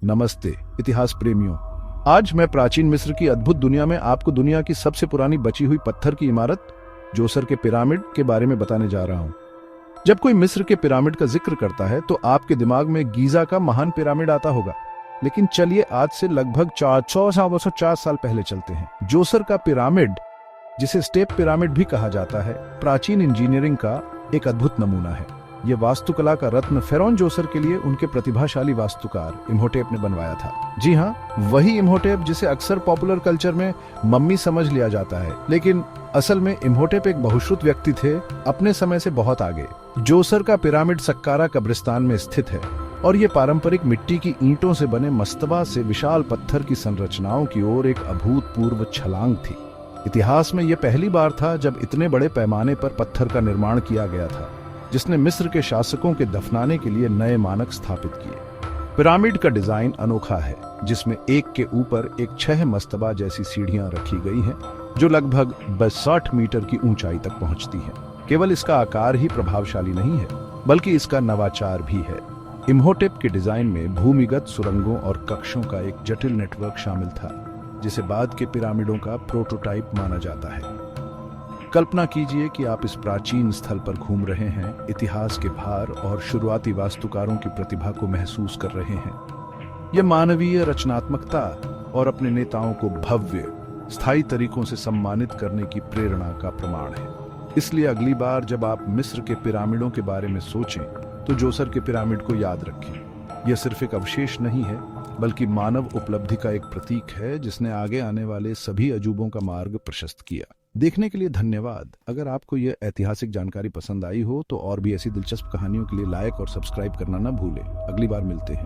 नमस्ते इतिहास प्रेमियों। आज मैं प्राचीन मिस्र की अद्भुत दुनिया में आपको दुनिया की सबसे पुरानी बची हुई पत्थर की इमारत जोसर के पिरामिड के बारे में बताने जा रहा हूं। जब कोई मिस्र के पिरामिड का जिक्र करता है तो आपके दिमाग में गीजा का महान पिरामिड आता होगा, लेकिन चलिए आज से लगभग 450 साल पहले चलते हैं। जोसर का पिरामिड, जिसे स्टेप पिरामिड भी कहा जाता है, प्राचीन इंजीनियरिंग का एक अद्भुत नमूना है। यह वास्तुकला का रत्न फेरोन जोसर के लिए उनके प्रतिभाशाली वास्तुकार इम्होटेप ने बनवाया था। जी हाँ, वही इम्होटेप जिसे अक्सर पॉपुलर कल्चर में मम्मी समझ लिया जाता है, लेकिन असल में इम्होटेप एक बहुश्रुत व्यक्ति थे, अपने समय से बहुत आगे। जोसर का पिरामिड सक्कारा कब्रिस्तान में स्थित है और ये पारंपरिक मिट्टी की ईंटों से बने मस्तबा से विशाल पत्थर की संरचनाओं की ओर एक अभूतपूर्व छलांग थी। इतिहास में यह पहली बार था जब इतने बड़े पैमाने पर पत्थर का निर्माण किया गया था, जिसने मिस्र के शासकों के दफनाने के लिए नए मानक स्थापित किए। पिरामिड का डिजाइन अनोखा है, जिसमें एक के ऊपर एक 6 मस्तबा जैसी सीढ़ियां रखी गई हैं, जो लगभग 60 मीटर की ऊंचाई तक पहुंचती हैं। केवल इसका आकार ही प्रभावशाली नहीं है, बल्कि इसका नवाचार भी है। इम्होटेप के डिजाइन में भूमिगत सुरंगों और कक्षों का एक जटिल नेटवर्क शामिल था, जिसे बाद के पिरामिडों का प्रोटोटाइप माना जाता है। कल्पना कीजिए कि आप इस प्राचीन स्थल पर घूम रहे हैं, इतिहास के भार और शुरुआती वास्तुकारों की प्रतिभा को महसूस कर रहे हैं। यह मानवीय रचनात्मकता और अपने नेताओं को भव्य, स्थायी तरीकों से सम्मानित करने की प्रेरणा का प्रमाण है। इसलिए अगली बार जब आप मिस्र के पिरामिडों के बारे में सोचें, तो जोसर के पिरामिड को याद रखें। यह सिर्फ एक अवशेष नहीं है, बल्कि मानव उपलब्धि का एक प्रतीक है, जिसने आगे आने वाले सभी अजूबों का मार्ग प्रशस्त किया। देखने के लिए धन्यवाद। अगर आपको यह ऐतिहासिक जानकारी पसंद आई हो तो और भी ऐसी दिलचस्प कहानियों के लिए लाइक और सब्सक्राइब करना न भूलें। अगली बार मिलते हैं।